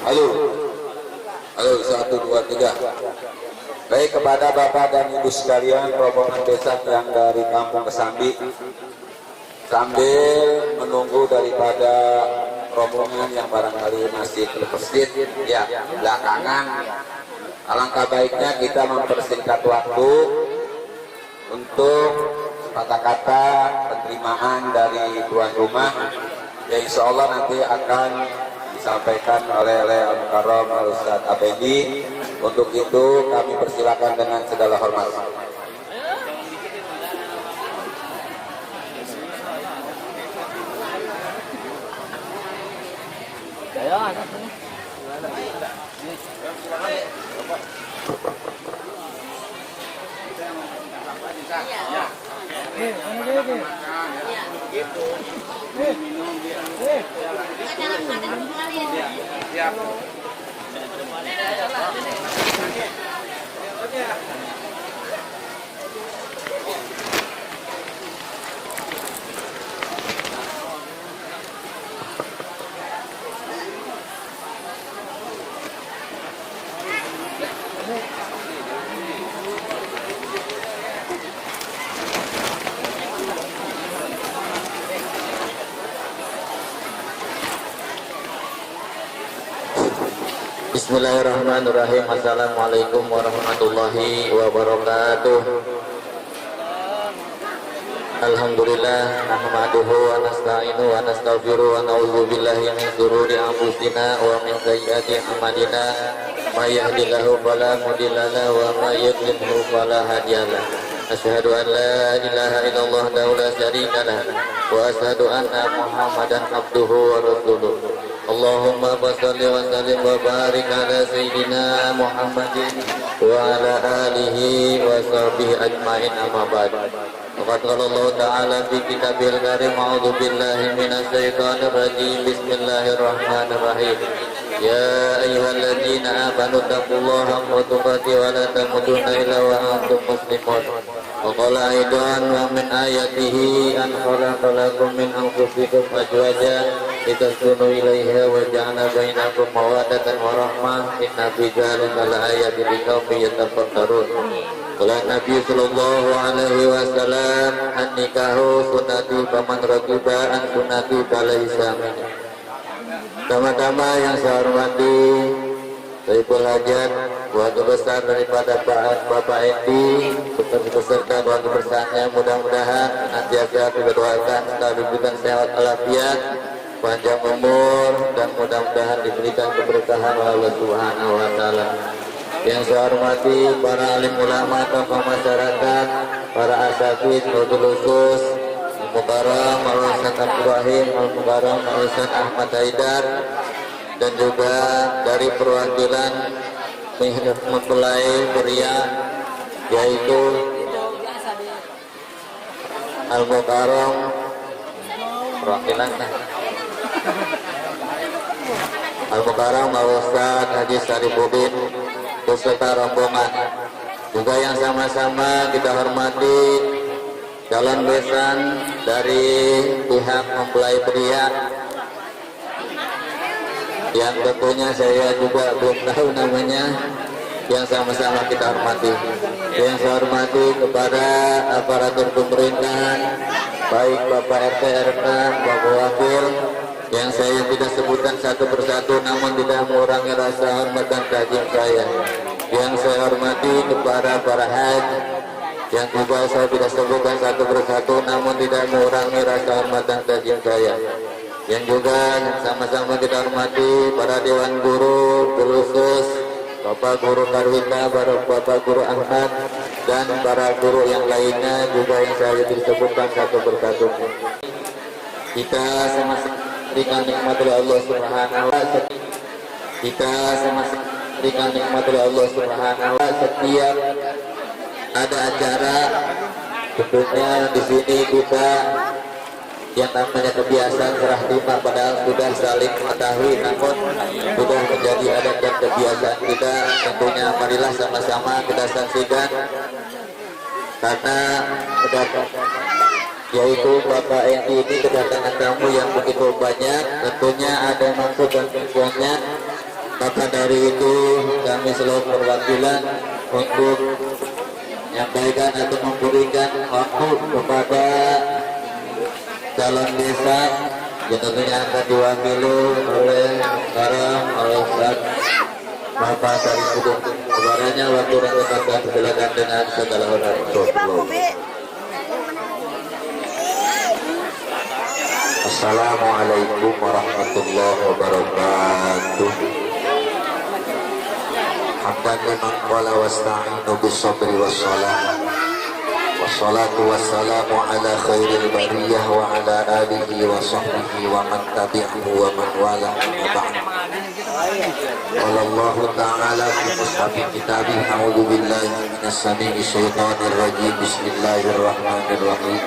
Halo, halo, 1, 2, 3. Baik, kepada Bapak dan Ibu sekalian, rombongan desa yang dari Kampung Kesambi, sambil menunggu daripada rombongan yang barangkali masih terbesit ya belakangan, alangkah baiknya kita mempersingkat waktu untuk kata-kata penerimaan dari tuan rumah, ya insya Allah nanti akan disampaikan oleh Al-Mukarram Al-Ustadz Abendi. Untuk itu kami persilakan dengan segala hormat. Bismillahirrahmanirrahim. Assalamualaikum warahmatullahi wabarakatuh. Alhamdulillah nahmaduhu wa nasta'inu wa nastaghfiruh wa na'udzu billahi min shururi anfusina wa min sayyiati a'malina. May yahdihillahu fala mudilla lahu wa may yudlilhu fala hadiya lahu. Asyhadu an la ilaha illallah wahdahu la syarika lahu wa asyhadu anna Muhammadan abduhu wa rasuluh. Allahumma shalli wa sallim wa barik ala sayyidina Muhammadin wa ala alihi wa sahbihi ajmain, amma ba'd. Faqad qala Allah ta'ala fi kitabil karim, a'udzu billahi minasy syaithanir rajim. Bismillahirrahmanirrahim. Ya ayyuhalladzina amanu taqullaha haqqa tuqatih wa la tamutunna illa wa antum muslimun. Wa qala aidan wa min ayatihi an khalaqa lakum min anfusikum azwajan litaskunu ilaiha wa ja'ala bainakum mawaddatan wa rahmah, inna fi dzalika laayatin liqaumin yatafakkarun. Qala Nabi sallallahu alaihi wasallam, an-nikahu sunnati faman raqiba an sunnati falaysa minni. Pertama-tama yang saya hormati Saiful Hajat, keluarga besar daripada Bapak Endi, beserta keluarga besarnya, mudah-mudahan senantiasa didoakan selalu diberikan sehat walafiat, panjang umur, dan mudah-mudahan diberikan keberkahan oleh Allah Subhanahu wa taala. Yang saya hormati para alim ulama, tokoh masyarakat, para asatidz, Nurul Usus, Al-Mukarram, Al-Ustaz Ibrahim, Al-Mukarram, Al-Ustaz Ahmad Haidar, dan juga dari perwakilan mempelai pria, yaitu Al-Mukarram, perwakilan Al-Mukarram, Al-Ustaz Haji Sarifuddin, beserta rombongan. Juga yang sama-sama kita hormati calon besan dari pihak mempelai pria, yang tentunya saya juga belum tahu namanya, yang sama-sama kita hormati. Yang saya hormati kepada aparatur pemerintahan, baik Bapak RT, RK, Bapak Wakil, yang saya tidak sebutkan satu persatu namun tidak mengurangi rasa hormat dan tajim saya. Yang saya hormati kepada para haji, yang juga saya tidak sebutkan satu persatu namun tidak mengurangi rasa hormat dan tajim saya. Yang juga sama-sama kita hormati para dewan guru, khusus Bapak Guru Karwita, Bapak Guru Ahmad, dan para guru yang lainnya juga yang saya disebutkan satu persatu. Kita sama-sama berikan nikmat oleh Allah Subhanahu wa taala. Kita sama-sama berikan nikmat oleh Allah Subhanahu wa taala. Setiap ada acara, tentunya di sini kita yang namanya kebiasaan serah terima, padahal sudah saling mengetahui, namun sudah menjadi adat dan kebiasaan kita. Tentunya marilah sama-sama kita saksikan, karena yaitu Bapak Endi ini kedatangan tamu yang begitu banyak, tentunya ada maksud dan tujuannya. Maka dari itu kami selalu perwakilan untuk menyampaikan atau memberikan waktu kepada calon desa yang tentunya akan diwakili oleh sekarang Ustaz Bapak Sarifuddin. Kepadanya waktu dan tempat silakan dengan segala hormat. Assalamualaikum warahmatullahi wabarakatuh. Hamdan liman qala wasta'inu bis-sabri was-salah. Wassalatu wassalamu ala khairil bariyah wa ala alihi wa sahbihi wa man tabi'ahu wa man wala amma ba'd. Qala Allah ta'ala fi mushafi kitabih, a'udzu billahi minas samii'is syaitonir rajim. Bismillahirrahmanirrahim.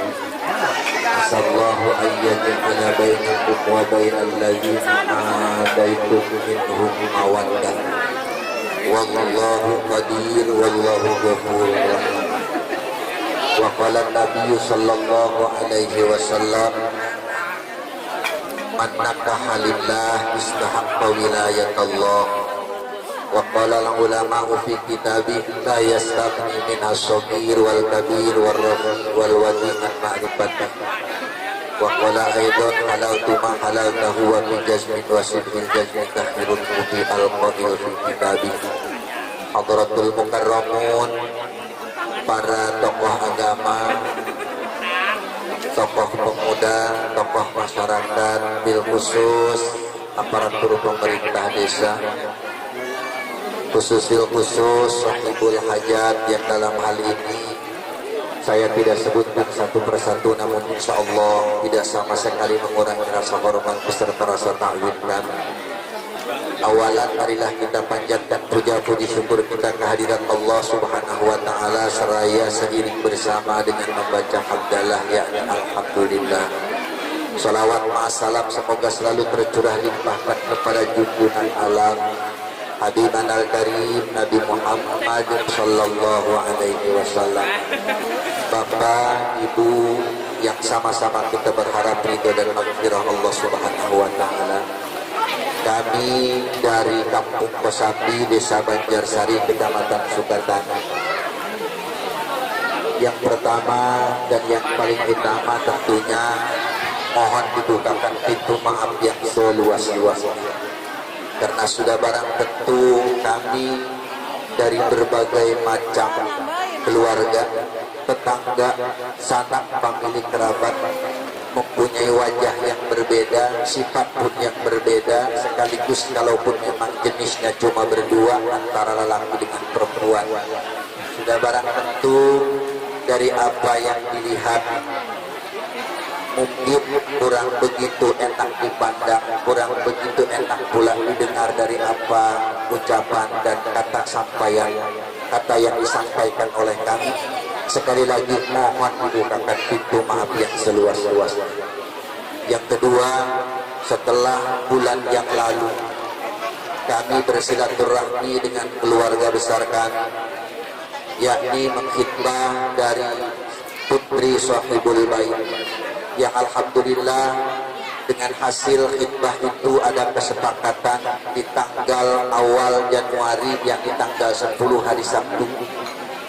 Asallahu ayyaj'ala bainakum wa bainal ladzina 'adaitum minhum mawaddah. Wallahu qadir wallahu ghafurur rahim. Wa qala an-nabiy sallallahu alaihi wasallam, man nakaha lillah istahaqqa wilayatallah. Wa qala al-ulama'u fi kitabih la yastaghni min as-saghir wal kabir wal rafi wal wadi' an ma'rifatah. wa qala aidan halaltu ma halaltahu wa min jazmin wa sidqil jazmi takhirun mubi al-qadil fi kitabi. Hadratul mukarramun, para tokoh agama, tokoh pemuda, tokoh masyarakat, bil khusus aparatur pemerintah desa, khusus sahibul hajat yang dalam hal ini saya tidak sebutkan satu persatu, namun insya Allah tidak sama sekali mengurangi rasa hormat beserta rasa ta'zim kami. Awalan marilah kita panjatkan puja puji syukur kita kehadirat Allah Subhanahu wa taala seraya seiring bersama dengan membaca hamdalah yakni alhamdulillah. Salawat ma'asalam semoga selalu tercurah limpahkan kepada junjungan alam Habiban al-Karim Nabi Muhammad sallallahu alaihi wasallam. Bapak, Ibu yang sama-sama kita berharap ridho dan maghfirah Allah Subhanahu wa taala. Kami dari Kampung Kosambi, Desa Banjarsari, Kecamatan Sukatani. Yang pertama dan yang paling utama tentunya mohon dibukakan pintu maaf yang seluas-luasnya. Karena sudah barang tentu kami dari berbagai macam keluarga, tetangga, sanak famili kerabat mempunyai wajah yang berbeda, sifat pun yang berbeda, sekaligus kalaupun memang jenisnya cuma berdua antara lelaki dengan perempuan. Sudah barang tentu dari apa yang dilihat mungkin kurang begitu enak dipandang, kurang begitu enak pula didengar dari apa ucapan dan kata sampaian, kata yang disampaikan oleh kami. Sekali lagi mohon dibukakan pintu maaf yang seluas-luasnya. Yang kedua, setelah bulan yang lalu kami bersilaturahmi dengan keluarga besar kami, yakni mengkhidbah dari putri Sahibul Bait, yang alhamdulillah dengan hasil khidbah itu ada kesepakatan di tanggal awal Januari, yang di tanggal 10 hari Sabtu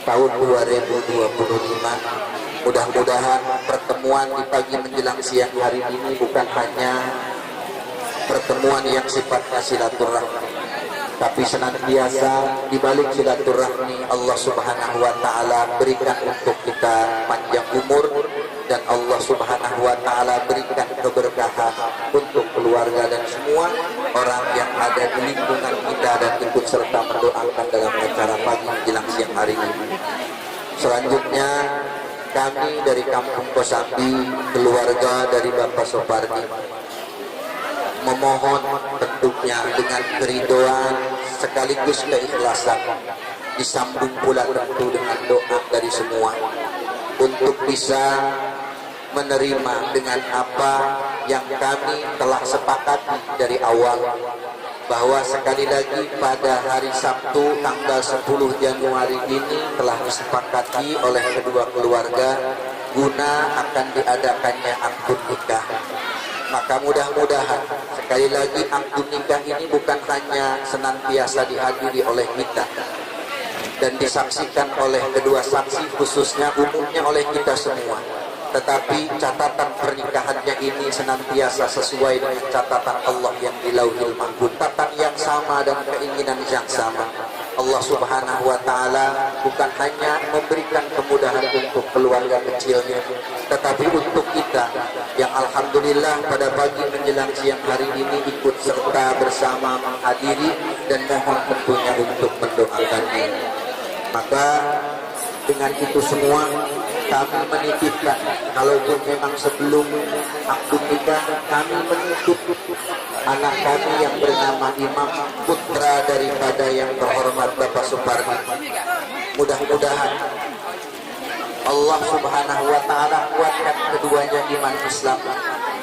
tahun 2025. Mudah-mudahan pertemuan di pagi menjelang siang hari ini bukan hanya pertemuan yang sifatnya silaturahmi, tapi senantiasa di balik silaturahmi Allah Subhanahu wa taala berikan untuk kita panjang umur, dan Allah Subhanahu wa taala berikan keberkahan untuk keluarga dan semua orang yang ada di lingkungan kita dan ikut serta mendoakan dalam acara pagi menjelang siang hari ini. Selanjutnya kami dari Kampung Kosambi, keluarga dari Bapak Sopardi, memohon tentunya dengan keridhaan sekaligus keikhlasan, disambung pula tentu dengan doa dari semua, untuk bisa menerima dengan apa yang kami telah sepakati dari awal, bahwa sekali lagi pada hari Sabtu tanggal 10 Januari ini telah disepakati oleh kedua keluarga guna akan diadakannya akad nikah. Maka mudah-mudahan sekali lagi akad nikah ini bukan hanya senantiasa dihadiri oleh kita dan disaksikan oleh kedua saksi, khususnya umumnya oleh kita semua, tetapi catatan pernikahannya ini senantiasa sesuai dengan catatan Allah yang di Lauhil Mahfuz, catatan yang sama dan keinginan yang sama. Allah Subhanahu wa taala bukan hanya memberikan kemudahan untuk keluarga kecilnya, tetapi untuk kita yang alhamdulillah pada pagi menjelang siang hari ini ikut serta bersama menghadiri dan mohon tentunya untuk mendoakannya. Maka dengan itu semua kami menitipkan, kalaupun memang sebelum akad nikah kami menitip anak kami yang bernama Imam, putra daripada yang terhormat Bapak Supardi. Mudah-mudahan Allah Subhanahu wa taala kuatkan keduanya iman Islam.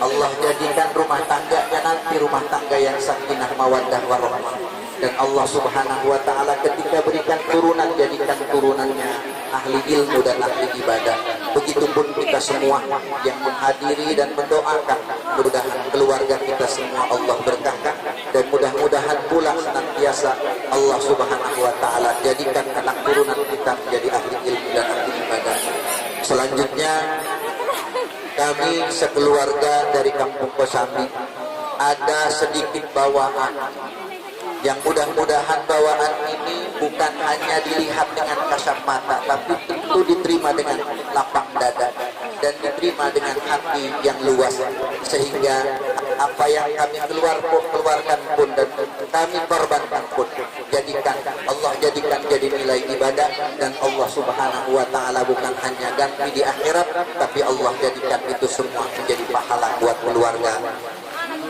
Allah jadikan rumah tangganya nanti rumah tangga yang sakinah mawaddah warahmah. Dan Allah Subhanahu wa taala ketika berikan turunan, jadikan turunannya ahli ilmu dan ahli ibadah. Begitupun kita semua yang menghadiri dan mendoakan, mudah-mudahan keluarga kita semua Allah berkahkan, dan mudah-mudahan pula senantiasa Allah Subhanahu wa taala jadikan anak turunan kita menjadi ahli ilmu dan ahli ibadah. Selanjutnya kami sekeluarga dari Kampung Kosambi ada sedikit bawaan yang mudah-mudahan bawaan ini bukan hanya dilihat dengan kasat mata, tapi tentu diterima dengan lapang dada dan diterima dengan hati yang luas, sehingga apa yang kami keluarkan pun dan kami korbankan pun Allah jadikan jadi nilai ibadah, dan Allah Subhanahu wa Ta'ala bukan hanya ganti di akhirat, tapi Allah jadikan itu semua menjadi pahala buat keluarga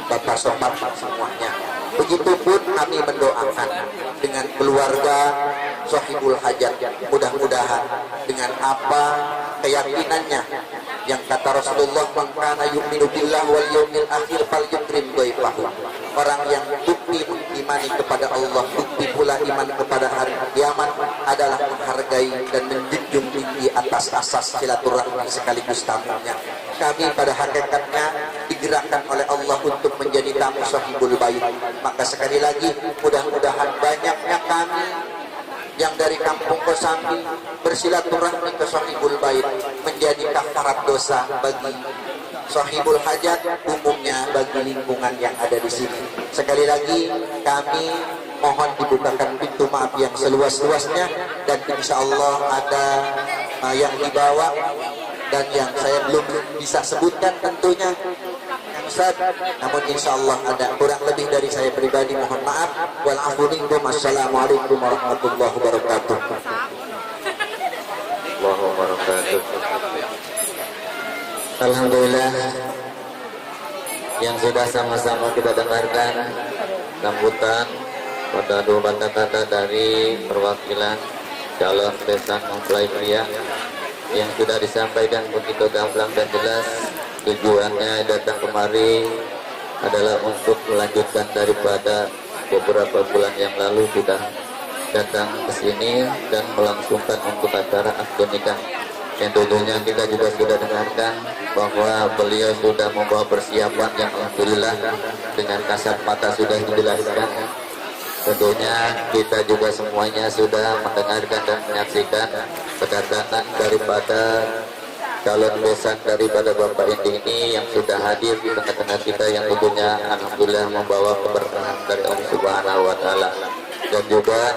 Bapak Somad semuanya. Begitupun kami mendoakan dengan keluarga Sohibul Hajat, mudah-mudahan dengan apa keyakinannya yang kata Rasulullah, "Man kana yu'minu billah wal yawmil akhir falyukrim dhaifahu." Orang yang bukti imani kepada Allah, bukti pula iman kepada hari kiamat adalah menghargai dan menjunjung tinggi atas asas silaturahmi sekaligus tamunya. Kami pada hakikatnya digerakkan oleh Allah untuk menjadi tamu Sohibul Bait. Maka sekali lagi mudah-mudahan banyaknya kami yang dari Kampung Kosambi bersilaturahmi ke Sohibul Bait menjadi kafarat dosa bagi Sohibul Hajat, umumnya bagi lingkungan yang ada di sini. Sekali lagi kami mohon dibukakan pintu maaf yang seluas-luasnya, dan insya Allah ada yang dibawa dan yang saya belum bisa sebutkan tentunya Ustaz, namun insya Allah ada. Kurang lebih dari saya pribadi mohon maaf. Walafuminkum. Assalamualaikum warahmatullahi wabarakatuh. Alhamdulillah, yang sudah sama-sama kita dengarkan sambutan pada dua kata-kata dari perwakilan calon besan mempelai pria yang sudah disampaikan begitu gamblang dan jelas. Tujuannya datang kemari adalah untuk melanjutkan daripada beberapa bulan yang lalu sudah datang ke sini dan melangsungkan untuk acara akad nikah. Yang tentunya kita juga sudah dengarkan bahwa beliau sudah membawa persiapan yang alhamdulillah dengan kasat mata sudah dijelaskan. Tentunya kita juga semuanya sudah mendengarkan dan menyaksikan kedatangan daripada calon besan daripada Bapak Indi ini yang sudah hadir di tengah-tengah kita, yang tentunya alhamdulillah membawa keberkahan dari Allah Subhanahu wa Ta'ala. Dan juga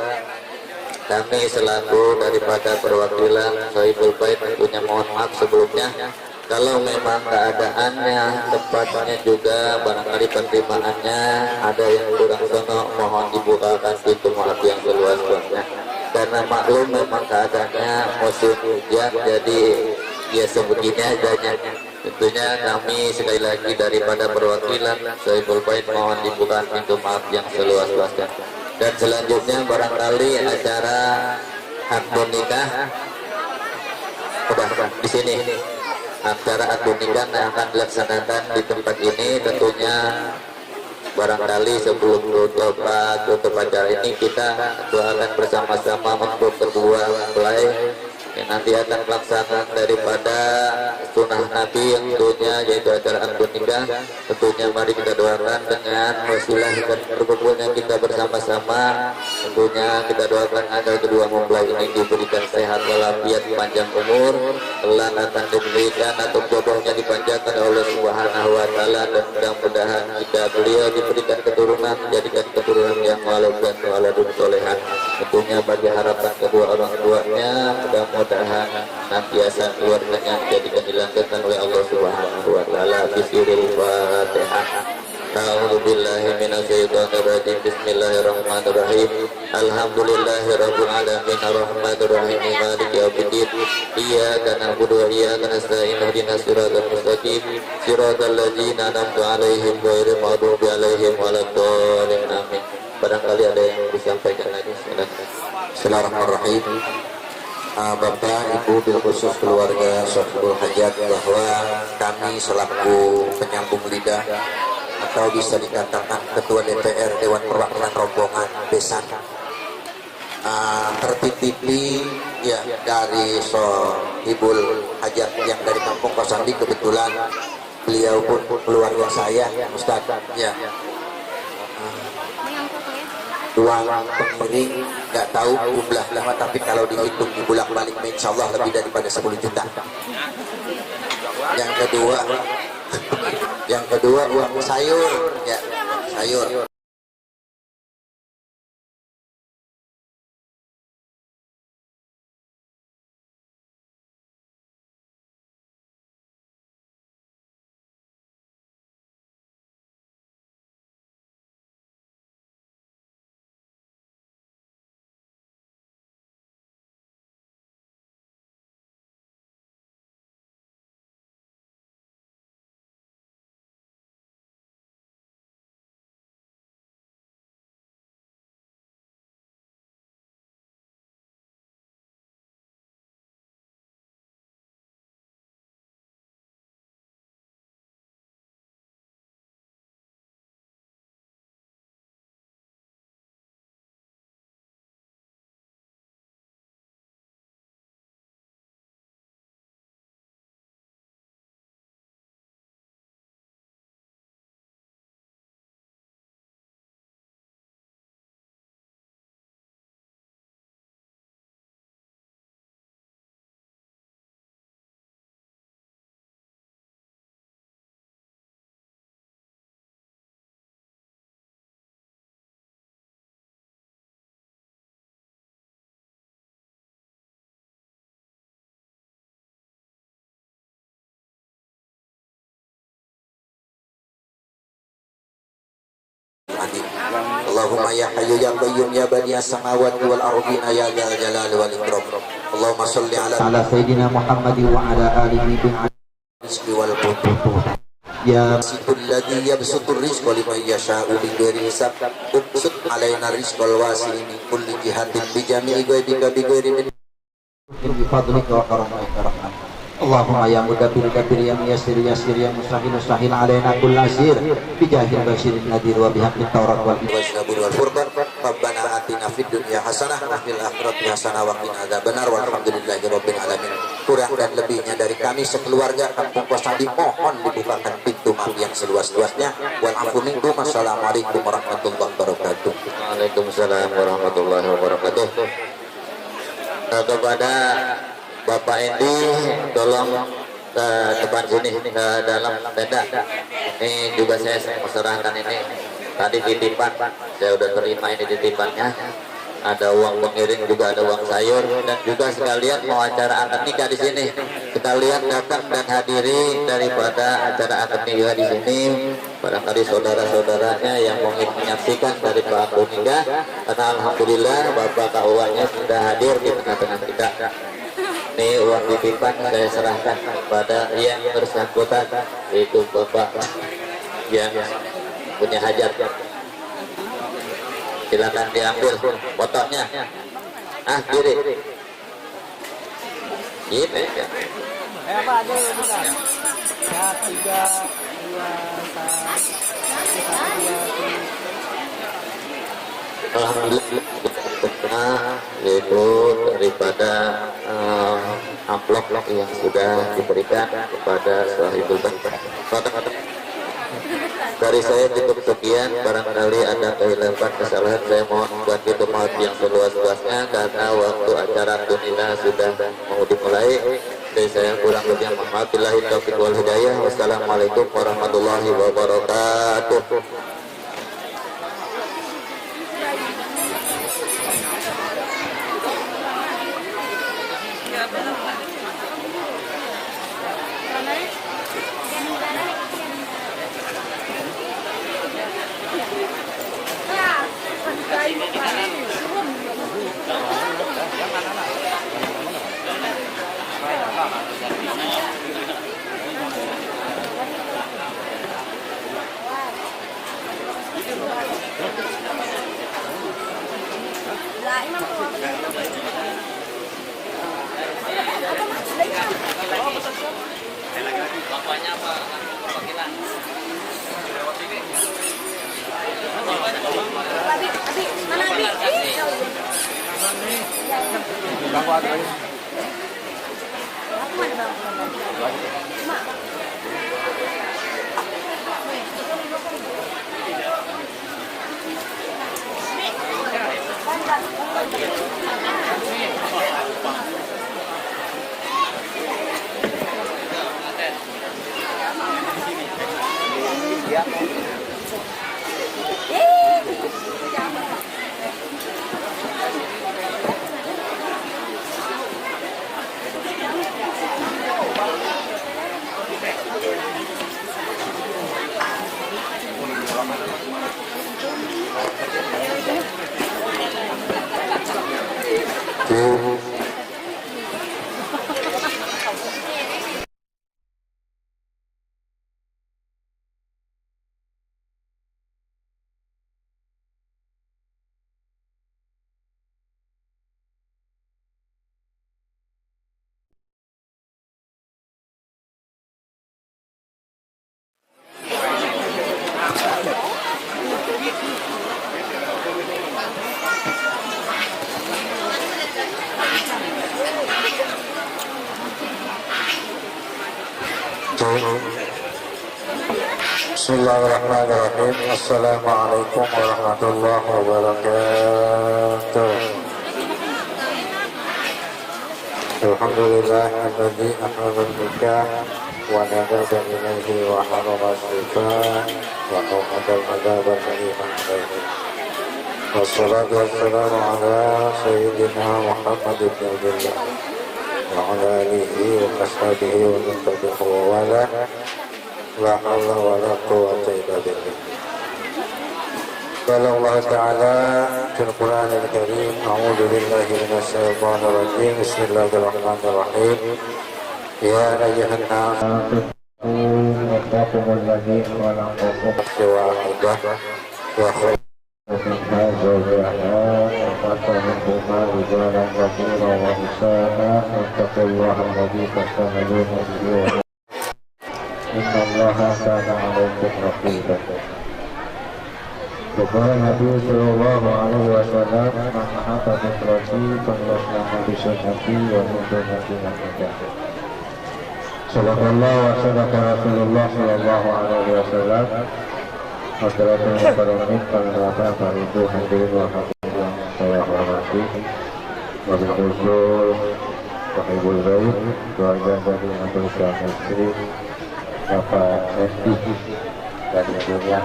kami selaku daripada perwakilan Sohibul Bait tentunya mohon maaf sebelumnya kalau memang keadaannya tempatnya juga barangkali penerimaannya ada yang kurang sono, mohon dibukakan pintu maaf yang seluas-luasnya, karena maklum memang keadaannya musim hujan, jadi ya sebegini adanya. Tentunya kami sekali lagi daripada perwakilan Sohibul Bait mohon dibuka pintu maaf yang seluas-luasnya. Dan selanjutnya barangkali acara akad nikah di sini. Acara akad nikah yang akan dilaksanakan di tempat ini, tentunya barangkali sebelum tutup acara ini kita doakan bersama-sama untuk kedua mempelai yang nanti akan melaksanakan daripada sunnah Nabi yang tentunya yaitu acara akad nikah. Tentunya mari kita doakan dengan wasilah dan berkumpulnya kita bersama-sama. Tentunya kita doakan agar kedua mempelai ini diberikan sehat walafiat, panjang umur, kelak akan diberikan atau jodohnya dipanjangkan oleh Subhanahu wa Ta'ala, dan mudah-mudahan jika beliau diberikan keturunan menjadikan keturunan yang waladun waladun solehan. Tentunya bagi harapan kedua orang tuanya mudah-mudahan nantiasa keluarganya dijadikan dilancarkan oleh Allah Subhanahu wa Ta'ala. Bismillahirrahmanirrahim. A'udzu billahi minasyaitonir rajim. Bismillahirrahmanirrahim. Alhamdulillahirabbil alamin arrahmanir rahim maliki yaumiddin. Iyyaka na'budu wa iyyaka nasta'in ihdinas siratal mustaqim siratal ladzina an'amta 'alaihim ghairil maghdubi 'alaihim waladdallin. Amin. Barangkali ada yang disampaikan lagi. Silakan. Bismillahirrahmanirrahim. Bapak, Ibu, bil khusus keluarga Sohibul Hajat, bahwa kami selaku penyambung lidah atau bisa dikatakan Ketua DPR Dewan Perwakilan Rombongan Besan tertitipi ya dari Sohibul Hajat yang dari Kampung Kosambi. Kebetulan beliau pun keluarga saya, Ustaz ya. Uang pengiring nggak tahu jumlahnya, tapi kalau dihitung dibulak balik insya Allah lebih daripada 10 juta. Yang kedua, yang kedua uang sayur, ya sayur. Allahumma ya hayyu ya qayyum ya badi'as samawati wal ardina ya dzal jalali wal ikram. Allahumma shalli ala sayyidina Muhammadin wa ala alihi bil rizqi wal butuh. Ya situl ladzi yabsutur rizqa liman yasha'u bi ghairi hisab. Ubsut alaina rizqal wasi' min kulli jihatin bi jami'i ghaibika bi ghairi min fadlika wa karamika rahmatika. Allahumma ya mudabbir dabbir ya muyassir yassir ya mustahil mustahil alaina kull asir bi jahil basyirin nadir wa bihaqqit taurat wal zabur wal furqan. Rabbana atina fid dunya hasanah wa fil akhirati hasanah wa qina adzabannar walhamdulillahi rabbil alamin. Kurang dan lebihnya dari kami sekeluarga Kampung Kosadi mohon dibukakan pintu maaf yang seluas-luasnya. Wal afu minkum. Assalamualaikum warahmatullahi wabarakatuh. Waalaikumsalam warahmatullahi wabarakatuh. Kepada Bapak Endi, tolong ke depan sini, ke dalam tenda. Ini juga saya serahkan ini. Tadi titipan, saya udah terima ini titipannya. Ada uang pengiring, juga ada uang sayur, dan juga sekalian mau acara akad nikah di sini. Sekalian datang dan hadiri daripada acara akad nikah di sini. Barangkali saudara-saudaranya yang mau menyaksikan dari Pak akad nikah. Karena alhamdulillah Bapak KUA-nya sudah hadir di tengah-tengah kita. Ini uang titipan saya serahkan kepada yang bersangkutan, yaitu Bapak yang punya hajat. Silakan diambil fotonya. Diri. Ini ya. Apa aja bukan? Ya 3, 2, 1. Alhamdulillah, yaitu daripada amplop yang sudah diberikan kepada sahibul bangsa. Dari saya cukup sekian, barangkali ada kehilangan kesalahan saya mohon buat itu maaf yang seluas-luasnya karena waktu acara tunina sudah mau dimulai. Dari saya kurang lebih mohon maaf. Billahi taufiq wal hidayah. Wassalamualaikum warahmatullahi wabarakatuh. Bapaknya apa? Wakilan. Abi, mana Abi? Bapak ada. Aku mana Bang? Bismillahirrahmanirrahim. Assalamualaikum warahmatullahi wabarakatuh. Alhamdulillah alladzi ahmadul nikah wa nadaba ilaihi wa harama syifaa wa qawmadal madhaban liman alaihi. Wassalatu wassalamu ala sayyidina Muhammad ibn Abdullah wa ala alihi wa ashabihi wa man tabi'ahu wa wala. La haula wa la quwwata illa billah. Qala Allah Ta'ala fil Qur'anil Karim, a'udzu billahi minasy syaithanir rajim. Bismillahirrahmanirrahim. Ya ayyuhan nas rabbakumul ladzi khalaqakum min wahidah wa khalaqa minha zawjaha wa khalaqa minhuma rijalan katsiran wa nisaa'a wattaqullaha alladzi tasaaluna bihi wa Inna Allaha kana 'alaikum raqiba. Qala Nabi sallallahu alaihi wasallam, "Man ahabba fitrati falyaslam bi sunnati wa min sunnati al-huda." Sallallahu wa sallama Rasulullah sallallahu alaihi wasallam. Hadirin sekalian, para ibu hadirin wa hadirat yang saya hormati, wabil khusus sahibul bait, keluarga dari Abdul Syamil Istri Bapak Esti dan ibunya.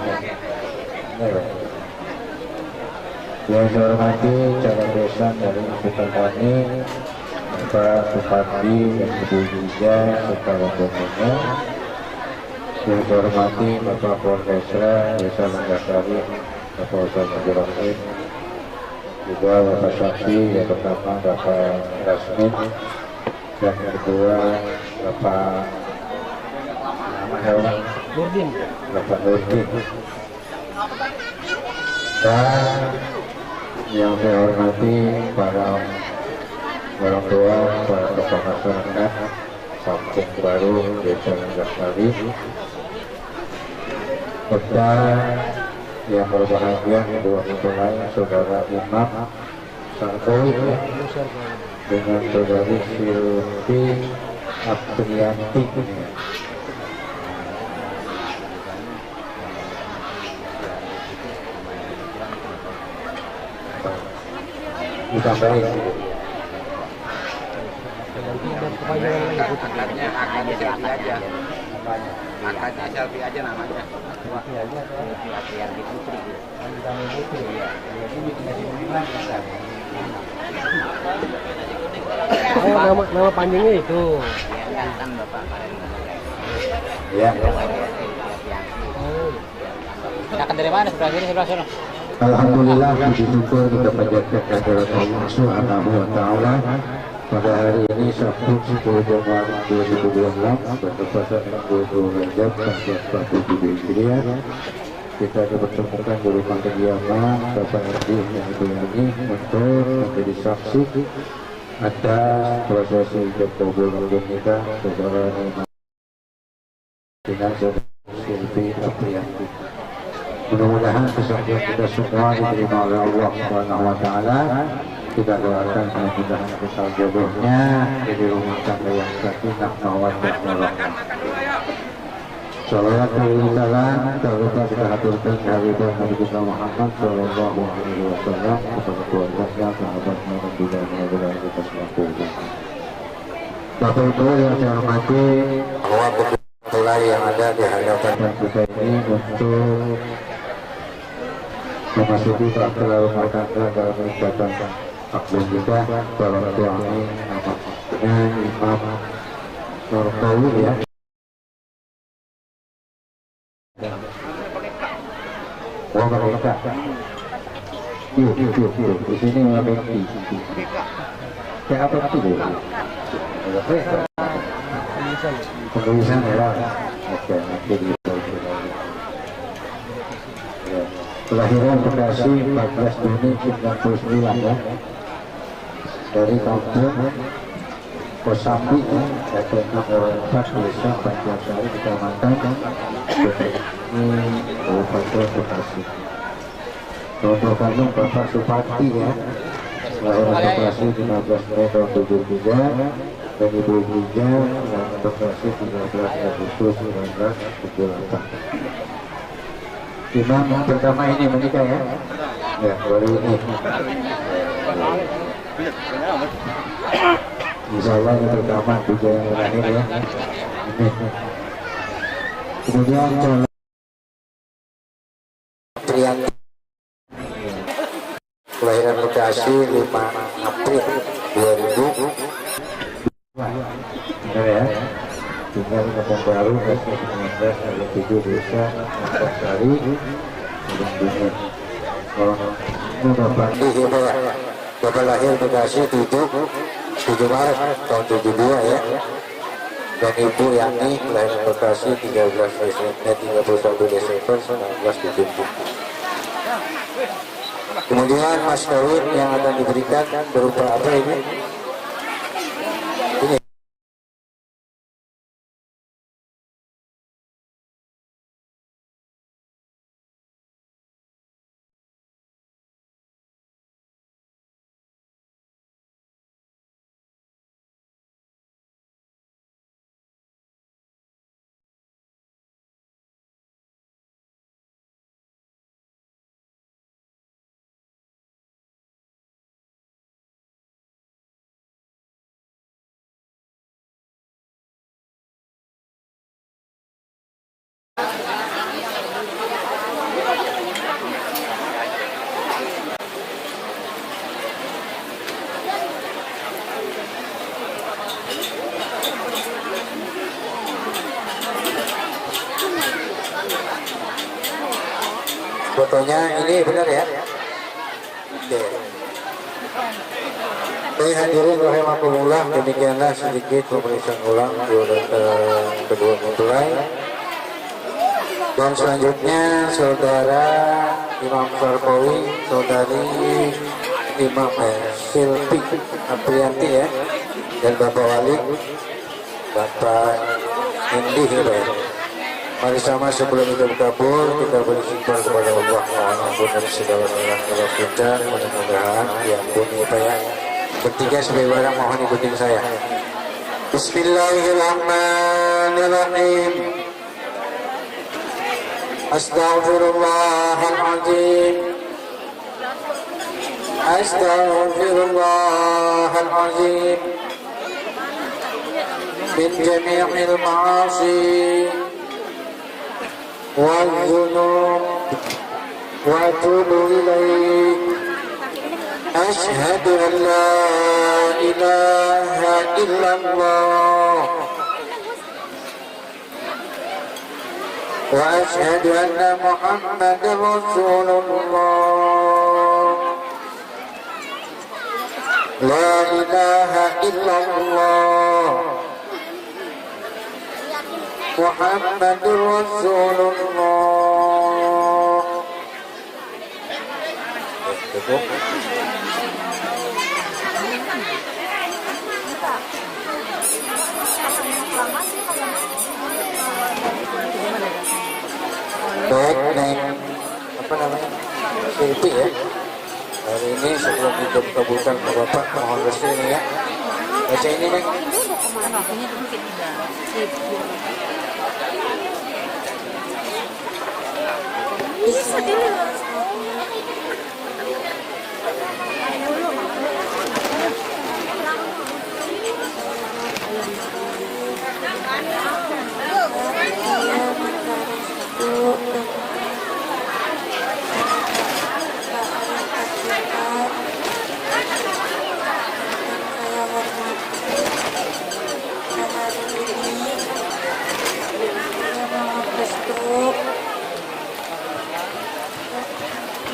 Yang saya hormati calon besan dari Ibu Tani, Bapak Supati dan Ibu Jija serta rombongannya. Yang saya hormati Bapak Polresra Desa Langgasari, Bapak Ustaz Abdurrahim, juga Bapak Syafi, yang pertama Bapak Rasmin, dan yang kedua Bapak Nurdin, Bapak Nurdin. Dan yang saya hormati para orang tua, para tokoh masyarakat Kampung Baru Desa Langgasari, serta yang berbahagia kedua mempelai saudara Imam Sarkowi dengan saudari Silvi Aprianti. Ditambahin akadnya selfie aja namanya. Oh, nama panjangnya itu. ya. Akan dari mana? Sebelah sana. Alhamdulillah, puji syukur kita panjatkan kehadirat Allah Subhanahu wa Ta'ala pada hari ini Sabtu 10 Januari 2026 bertepatan dengan 20 Rajab 1447 Hijriah. Kita dipertemukan di rumah kediaman Bapak RD yang Ibu Yani untuk menjadi saksi atas prosesi ijab kabul nikah saudara Imam dengan saudara Silvi Aprianti. Mudah-mudahan kesaksian kita semua diterima oleh Allah Subhanahu wa Ta'ala. Kita doakan mudah-mudahan kita jodohnya jadi rumah tangga yang sakinah mawaddah warahmah. Salawat dan salam terlupa kita haturkan kehadiran Nabi kita Muhammad sallallahu alaihi wasallam kepada keluarganya, sahabatnya dan juga mudah-mudahan kita semua. Bapak Ibu yang saya hormati, bahwa mempelai yang ada di hadapan kita ini untuk memasuki praktek rumah tangga dalam ikatan akad nikah dalam suami namanya Imam Sarkowi ya. Wah mereka, di sini mereka kayak apa itu? Penulisan ya. Oke, nanti di kelahiran Bekasi 14 Juni 1999 ya, dari kampung Kosambi ya, RT 6 Desa Banjarsari Kecamatan ini Kabupaten Bekasi. Contoh kandung Bapak Supati ya, kelahiran Bekasi 15 Mei tahun 73, dan Ibu Hija yang berproses 13 Agustus 1978. Imam yang pertama ini menikah ya? Ya, baru ini. Insya Allah yang pertama juga yang lahir ya. Ini. Kemudian calon Priyanti kelahiran Bekasi 5 April 2000. Benar ya? Tinggal di Kampung Baru, RT 19 RW 7 Desa Antasari, Gunung Dingin. Ini Bapak lahir Bekasi 7 Maret tahun 72 ya. Dan Ibu Yani kelahiran Bekasi 31 Desember 1970. Kemudian Mas Kawin yang akan diberikan berupa apa ini? Ini. Fotonya ini benar ya? Oke. Baik hadirin rahimakumullah, demikianlah sedikit pemeriksaan ulang kedua mempelai. Dan selanjutnya saudara Imam Sarpawi, saudari Imam Silpi Aprianti ya, dan Bapak Wali Bapak Indi Hidayat. Mari sama sebelum kita berkabul, kita beristighfar kepada Allah, mohon ampun dari segala salah kita, mudah-mudahan diampuni Pak ya. Bertiga sebagai barang mohon ikutin saya. Bismillahirrahmanirrahim. Astaghfirullahaladzim. Astaghfirullahaladzim. Min jami'il ma'asi والذنوب وأتوب إليك أشهد أن لا إله إلا الله وأشهد أن محمدا رسول الله لا إله إلا الله محمد رسول الله. Baik, Neng apa namanya? Silpi ya. Hari ini sebelum kita kabulkan ke Bapak, mohon restu ini ya. Baca ini Neng.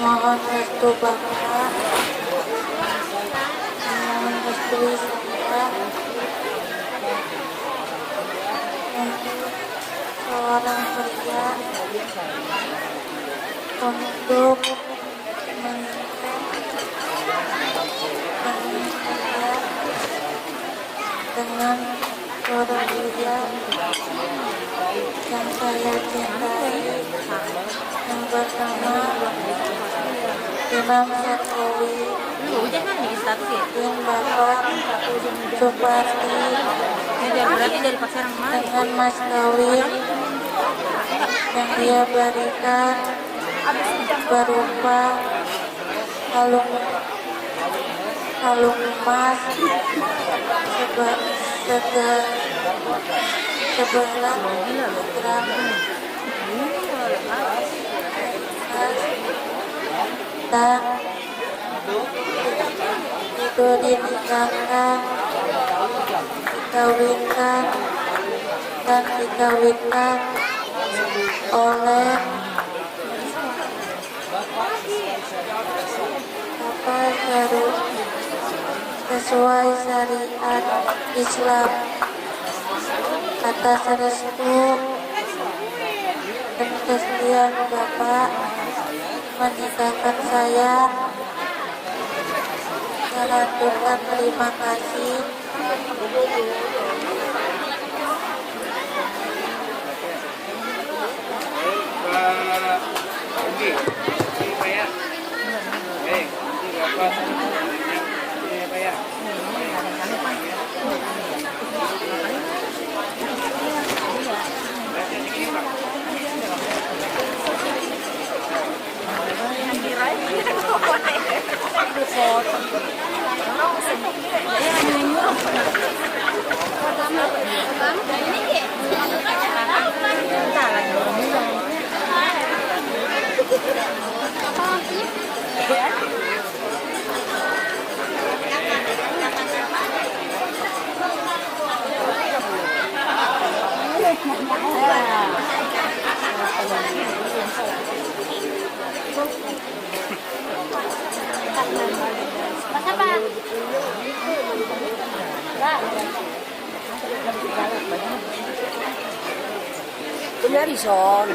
Mohon restu Bapak, mohon restu saya untuk seorang pria untuk menikah dengan seorang pria yang saya cintai, yang pertama Imam Sarpawi, dan Bapak Suparti dengan mas kawin yang dia berikan berupa kalung emas sebelah gram dan itu dikawinkan oleh sesuai syariat Islam atas restu dan kesediaan Bapak menikahkan saya. Saya aturkan terima kasih. Son.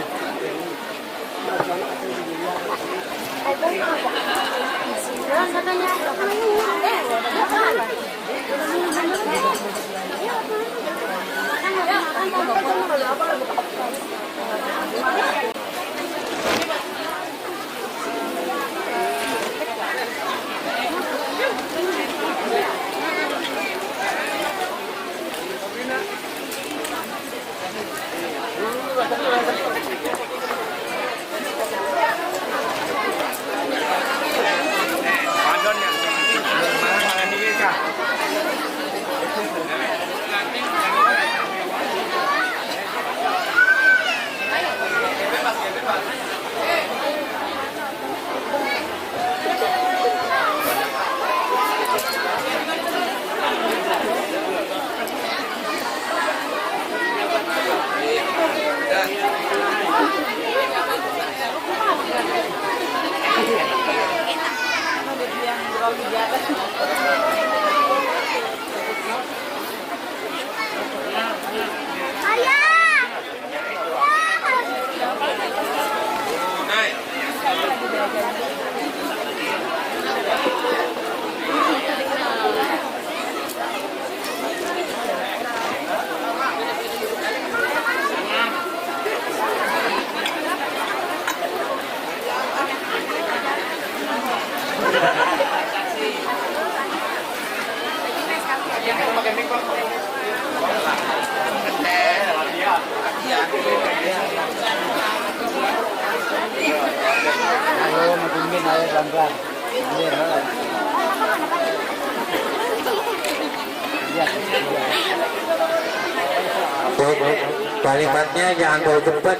Kalimatnya jangan terlalu cepat,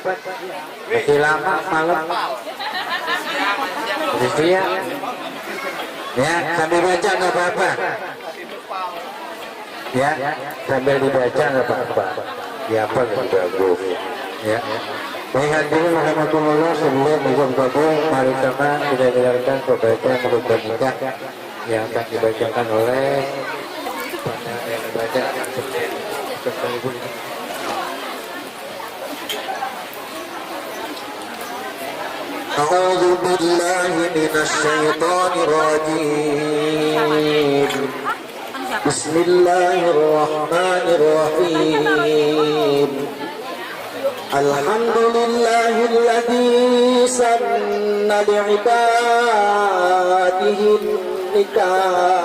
masih lama malam. Siap. Ya, sambil baca nggak apa-apa. Ya, sambil dibaca nggak apa-apa. Ya, apa lebih bagus. Ya. Baik, hadirin rahmatullah, sebelum izin kabul, mari sama kita dengarkan pembacaan rukun nikah yang akan dibacakan oleh yang dibaca sekaligus. أعوذ بالله من الشيطان الرجيم بسم الله الرحمن الرحيم الحمد لله الذي سن لعباده النكاح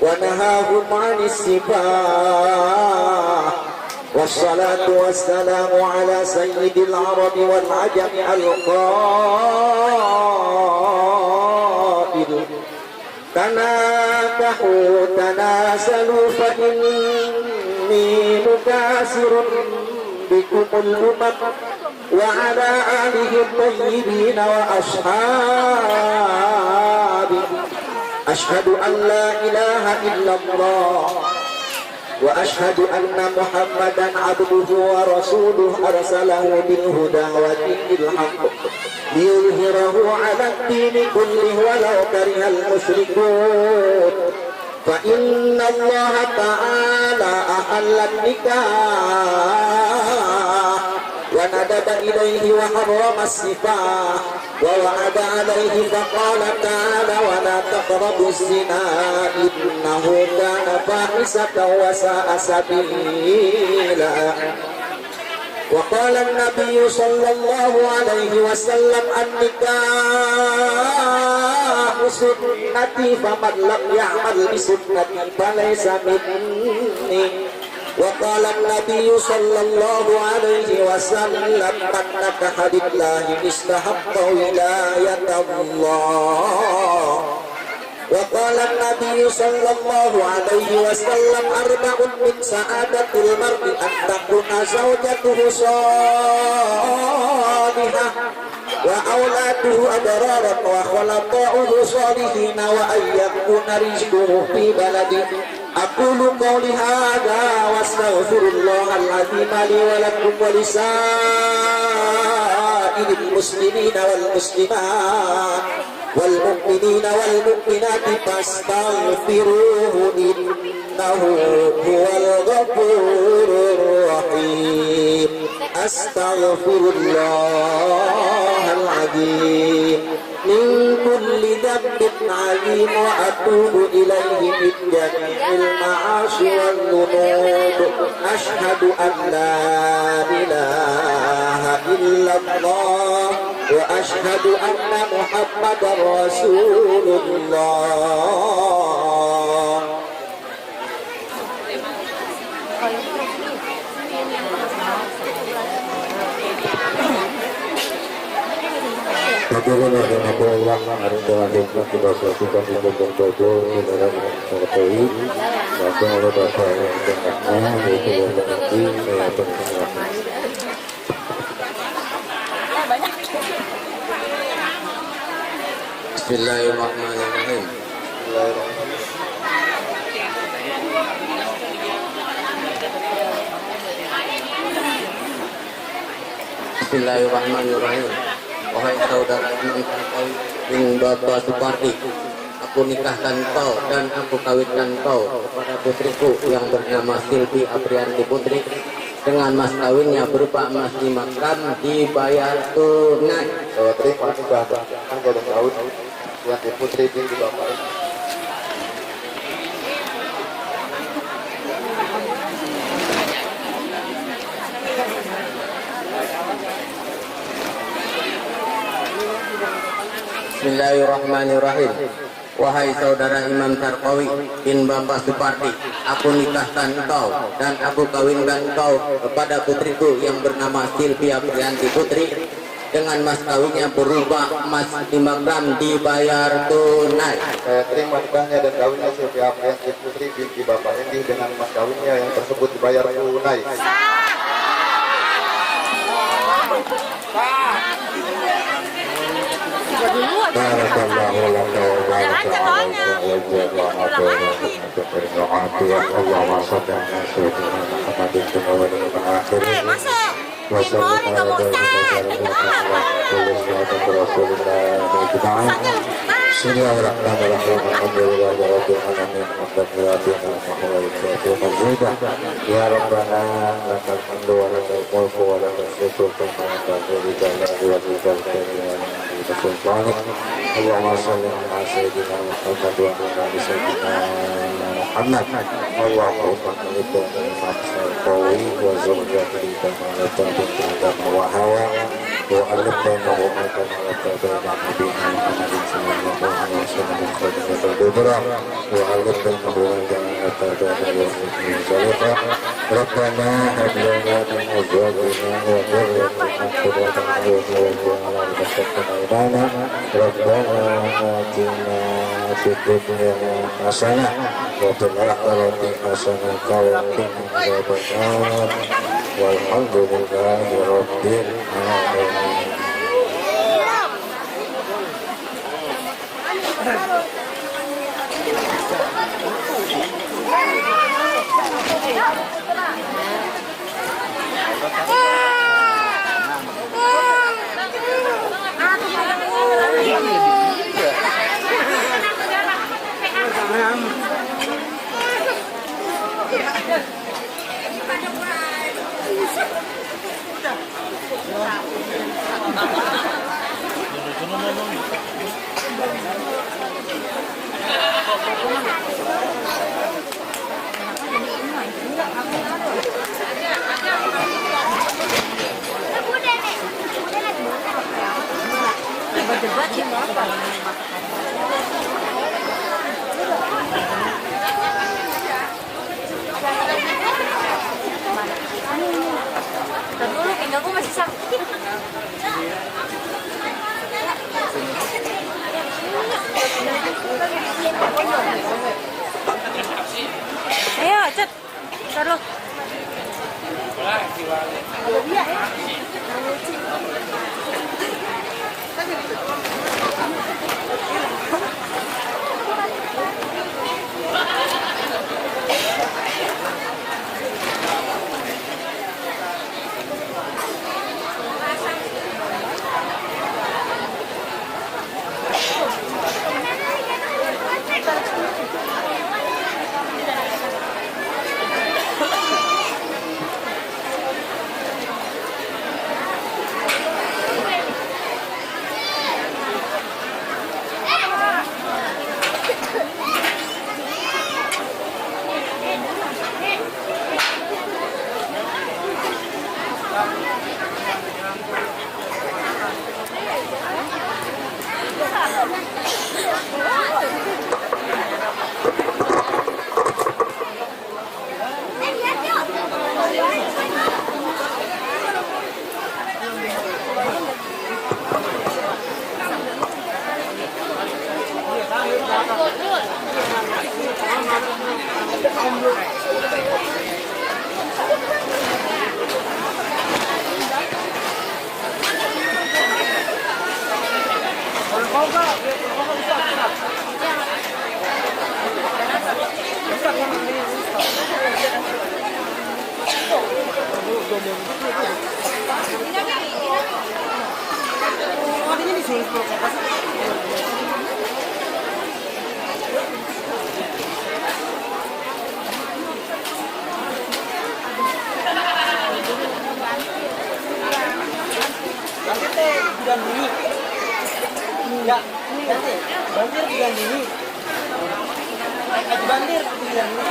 ونهاهم عن السفاح والصلاة والسلام على سيد العرب والعجم القائل تناكحوا تناسلوا فإني مكاسر بكم الأمم وعلى آله الطيبين وأصحابه أشهد أن لا إله إلا الله وأشهد أن محمدا عبده ورسوله أرسله بالهدى ودين الحق ليظهره على الدين كله ولو كره المشركون فإن الله تعالى أحل النكاح وندب إليه وحرم السفاح ووعد عليه فقال تعالى ولا تقربوا الزنا إنه كان فاحشة وساء سبيلا وقال النبي صلى الله عليه وسلم النكاح سنتي فمن لم يعمل بسنتي فليس مني وقال النبي صلى الله عليه وسلم من نكح بالله استحق ولاية الله وقال النبي صلى الله عليه وسلم أربع من سعادة المرء أن تكون زوجته صالحة وأولاده أبرارا وخلطاؤه صالحين وأن يكون رزقه في بلده أقول قولي هذا واستغفر الله العظيم لي ولكم ولسائر المسلمين والمسلمات والمؤمنين والمؤمنات فاستغفروه إنه هو الغفور الرحيم أستغفر الله العظيم من كل ذنب عظيم وأتوب إليه من جميع المعاصي والذنوب أشهد أن لا إله إلا الله وأشهد أن محمدا رسول الله Hadirin rahimakumullah, hari terakhir kita saksikan di Bogor Bodo, saudara mengetahui bahwa oleh Bapak yang tengahnya yaitu Bapak Haji, saya persilakan. Bismillahirrahmanirrahim. Bismillahirrahmanirrahim. Wahai saudara Imam Tarqawi Bapak Supardi, aku nikahkan kau dan aku kawinkan kau kepada putriku yang bernama Silvi Aprianti Putri dengan mas kawinnya berupa emas 5 gram dibayar tunai. Saya terima nikah dan kawin yang Putri binti Bapak. Bismillahirrahmanirrahim. Wahai saudara Imam Tarqawi bin Bapak Supardi, aku nikahkan kau dan aku kawinkan kau kepada putriku yang bernama Silvia Prianti Putri dengan mas kawinnya berupa emas 5 gram dibayar tunai. Saya terima nikahnya dan kawinnya Silvia Prianti Putri binti Bapak Endi dengan mas kawinnya yang tersebut dibayar tunai. Ya Rabbana lakal hamdu wa lakal mulku wa lakal syukru kama ta'budu Allahumma shalli ala sayyidina Muhammad wa ala ali sayyidina Muhammad. Allahumma salli ala Muhammad wa zawjatihi kama ta'budu wa hawa وألف بينهما كما ألفت بين نبينا محمد صلى الله عليه وسلم خليفة الكبرى وألف بينهما كما ألفت بين يوسف صالحا ربنا هب لنا من أزواجنا وذريتنا قرة أعين واجعلنا للمتقين إماما ربنا آتنا في الدنيا حسنة وفي الآخرة حسنة وقنا عذاب النار والحمد لله رب العالمين. Dulu pinggangku masih sakit. Ayo, cet. Taruh. Banjir digandini. Aji banjir digandini.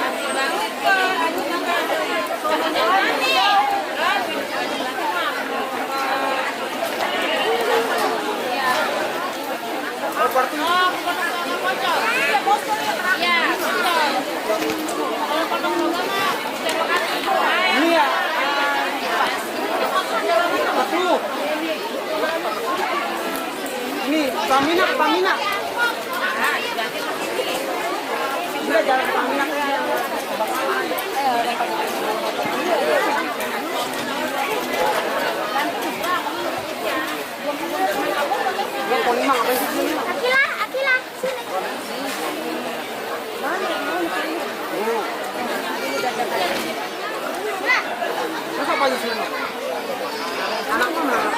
Iya. Ini Pamina. Udah jalan ke Pamina. Akila. Masa apa di sini? Anakku mana?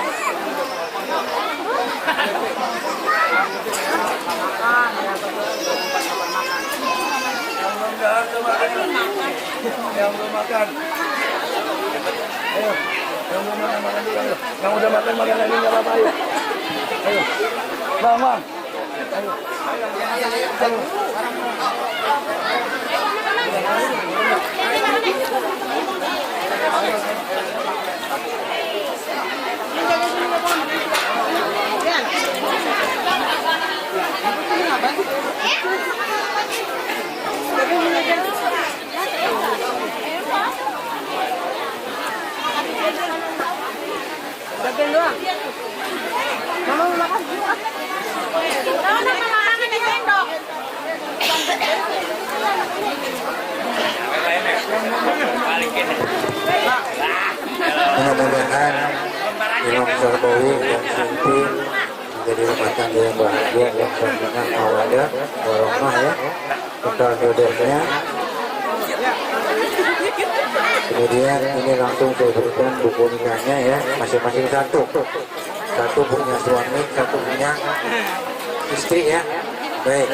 Yang belum makan. Ayo, yang belum makan dulu. Ayo. Yang udah makan lagi nggak apa-apa. Ayo, bang. Ayo. Ayo. mudah-mudahan Imam Sarbawi dan Sinti menjadi rumah tangga yang bahagia, yang sakinah mawaddah warahmah ya. Untuk jodohnya. Kemudian ini langsung saya berikan buku nikahnya ya, masing-masing satu. Satu punya suami, satu punya istri ya. Baik.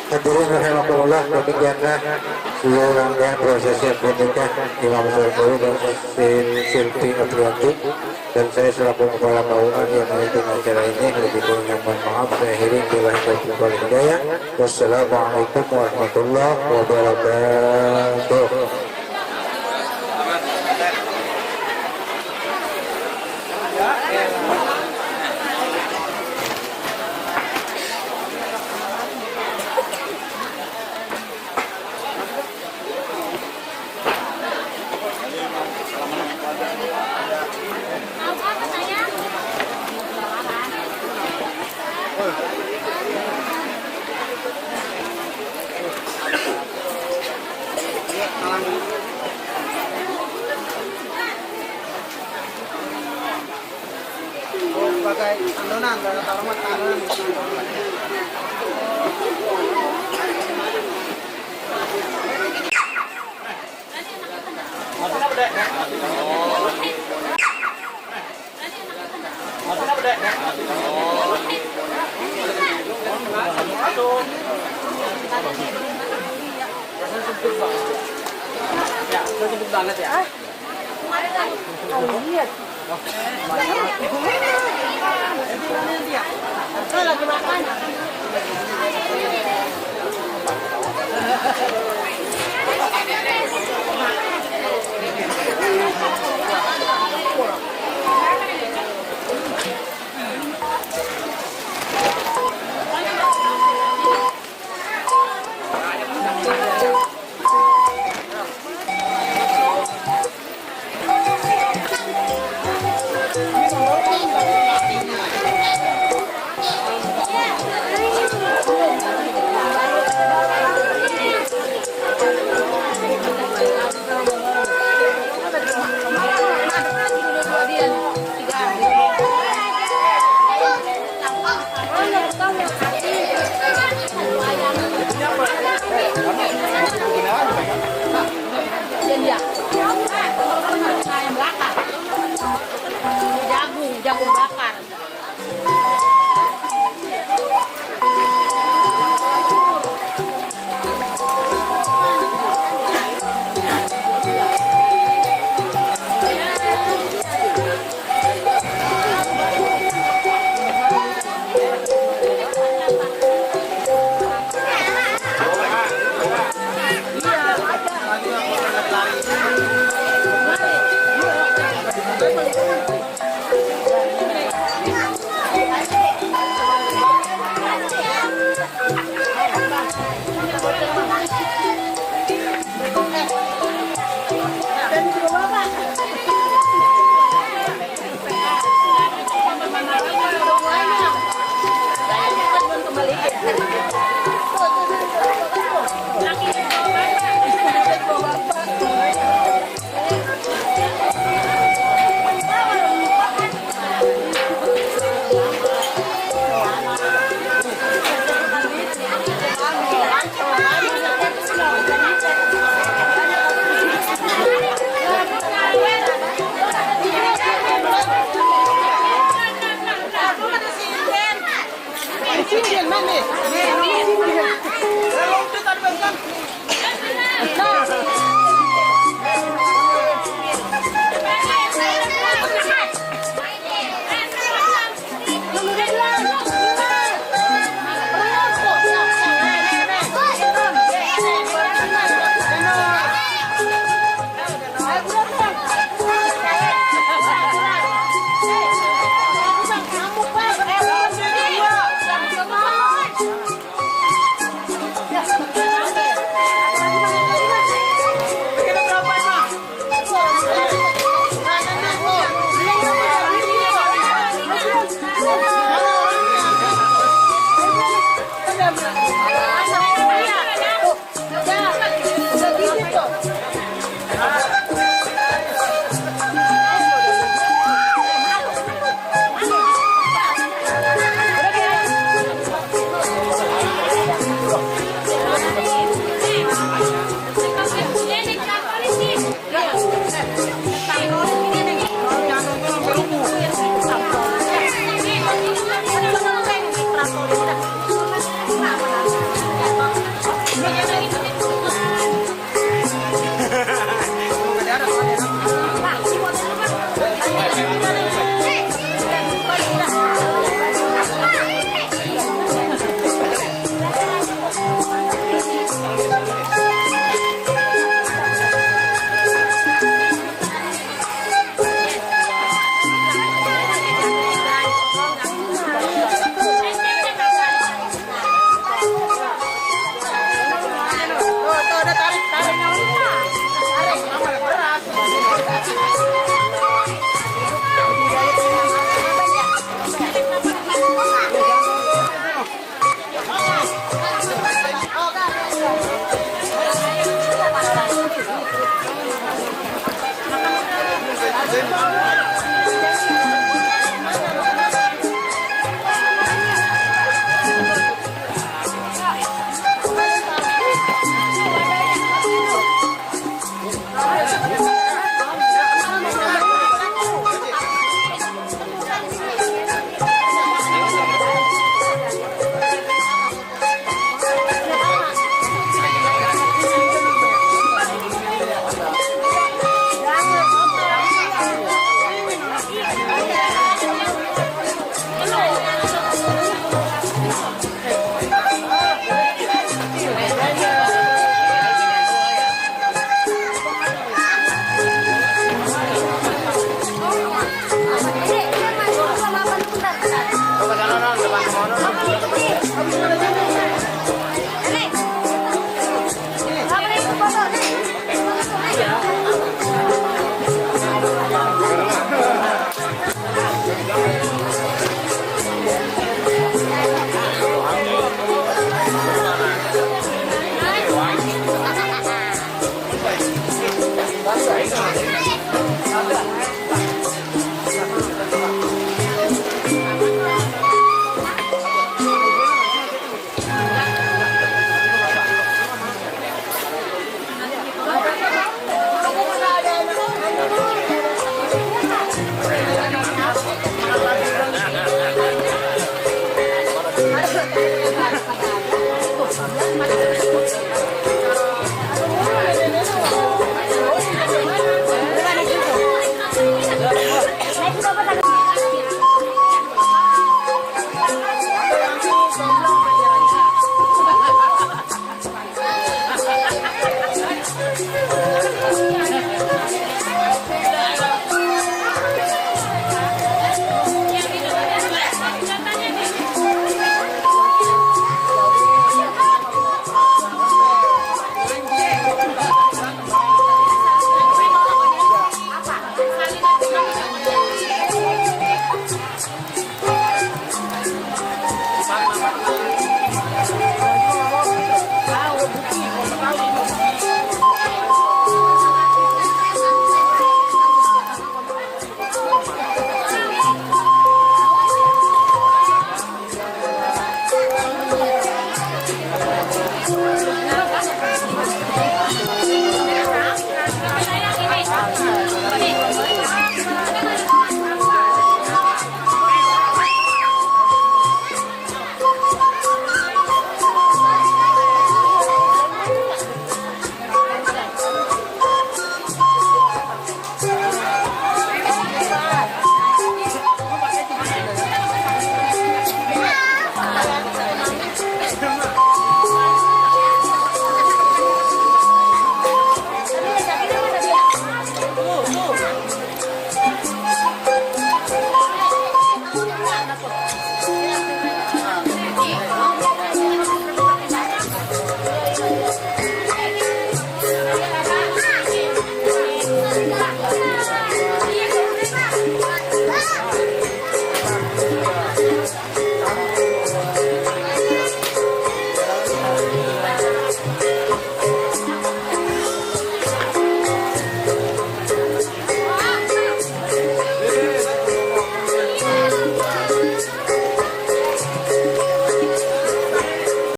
Hadirin rahimakumullah, demikianlah seluruh rangkaian prosesnya pernikahan Imam Sarbawi dan Silvi Aprianti, dan saya selaku kepala keuangan yang memimpin acara ini. Lebih kurangnya mohon maaf. Saya akhiri billahi taufiq wal hidayah. Wassalamualaikum warahmatullahi wabarakatuh. Sebagai adonan dari kalimat adonan. Ya, sempit banget ya. Lihat. Lagi makan. Jagung bakar. singgil mami. Singgil. Kalau itu tadi kan.